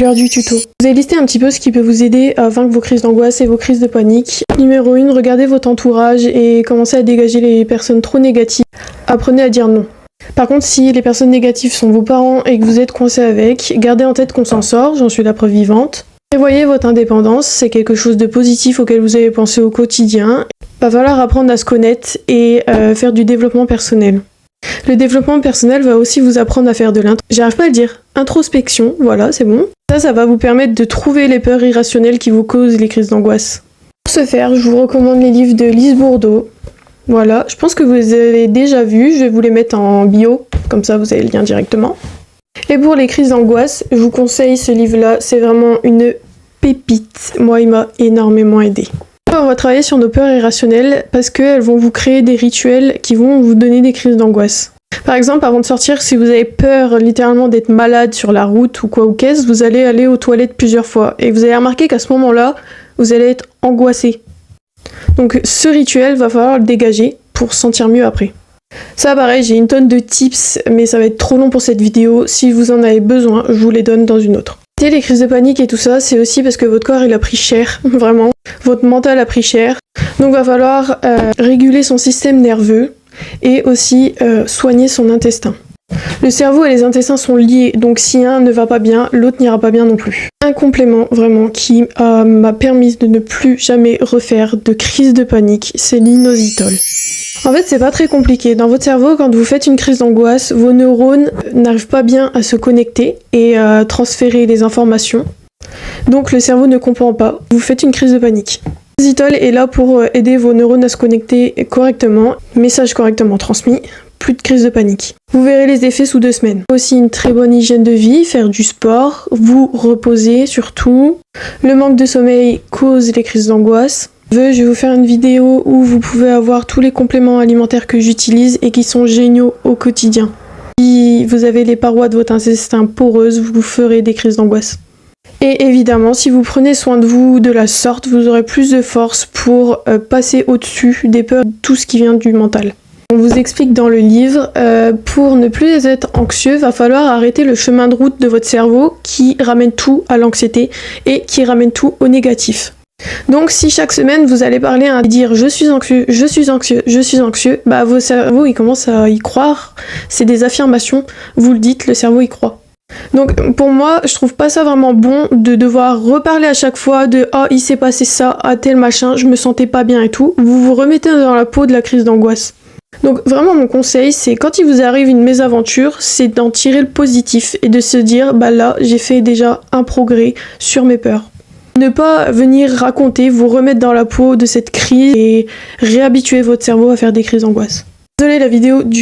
L'heure du tuto. Vous allez lister un petit peu ce qui peut vous aider à vaincre vos crises d'angoisse et vos crises de panique. Numéro 1, regardez votre entourage et commencez à dégager les personnes trop négatives. Apprenez à dire non. Par contre, si les personnes négatives sont vos parents et que vous êtes coincé avec, gardez en tête qu'on s'en sort, j'en suis la preuve vivante. Prévoyez votre indépendance, c'est quelque chose de positif auquel vous avez pensé au quotidien. Va falloir apprendre à se connaître et faire du développement personnel. Le développement personnel va aussi vous apprendre à faire de j'arrive pas à le dire, introspection, voilà, c'est bon. Ça va vous permettre de trouver les peurs irrationnelles qui vous causent les crises d'angoisse. Pour ce faire, je vous recommande les livres de Lise Bourbeau. Voilà, je pense que vous les avez déjà vus, je vais vous les mettre en bio, comme ça vous avez le lien directement. Et pour les crises d'angoisse, je vous conseille ce livre-là, c'est vraiment une pépite. Moi, il m'a énormément aidé. On va travailler sur nos peurs irrationnelles parce qu'elles vont vous créer des rituels qui vont vous donner des crises d'angoisse. Par exemple, avant de sortir, si vous avez peur littéralement d'être malade sur la route ou quoi ou qu'est-ce, vous allez aller aux toilettes plusieurs fois. Et vous allez remarquer qu'à ce moment-là, vous allez être angoissé. Donc ce rituel, va falloir le dégager pour se sentir mieux après. Ça pareil, j'ai une tonne de tips, mais ça va être trop long pour cette vidéo. Si vous en avez besoin, je vous les donne dans une autre. Les crises de panique et tout ça, c'est aussi parce que votre corps il a pris cher, vraiment. Votre mental a pris cher. Donc va falloir réguler son système nerveux et aussi soigner son intestin. Le cerveau et les intestins sont liés, donc si un ne va pas bien, l'autre n'ira pas bien non plus. Un complément vraiment qui m'a permis de ne plus jamais refaire de crise de panique, c'est l'inositol. En fait, c'est pas très compliqué. Dans votre cerveau, quand vous faites une crise d'angoisse, vos neurones n'arrivent pas bien à se connecter et à transférer les informations. Donc le cerveau ne comprend pas. Vous faites une crise de panique. L'inositol est là pour aider vos neurones à se connecter correctement, message correctement transmis, plus de crise de panique. Vous verrez les effets sous 2 semaines. Aussi une très bonne hygiène de vie, faire du sport, vous reposer surtout. Le manque de sommeil cause les crises d'angoisse. Je vais vous faire une vidéo où vous pouvez avoir tous les compléments alimentaires que j'utilise et qui sont géniaux au quotidien. Si vous avez les parois de votre intestin poreuses, vous ferez des crises d'angoisse. Et évidemment, si vous prenez soin de vous de la sorte, vous aurez plus de force pour passer au-dessus des peurs, de tout ce qui vient du mental. On vous explique dans le livre, pour ne plus être anxieux, va falloir arrêter le chemin de route de votre cerveau qui ramène tout à l'anxiété et qui ramène tout au négatif. Donc si chaque semaine vous allez parler à dire je suis anxieux, je suis anxieux, je suis anxieux, bah vos cerveaux ils commencent à y croire, c'est des affirmations, vous le dites, le cerveau y croit. Donc pour moi, je trouve pas ça vraiment bon de devoir reparler à chaque fois de ah il s'est passé ça, ah tel machin, je me sentais pas bien et tout, vous vous remettez dans la peau de la crise d'angoisse. Donc vraiment mon conseil c'est quand il vous arrive une mésaventure, c'est d'en tirer le positif et de se dire bah là j'ai fait déjà un progrès sur mes peurs. Ne pas venir raconter, vous remettre dans la peau de cette crise et réhabituer votre cerveau à faire des crises d'angoisse. Désolée, la vidéo dure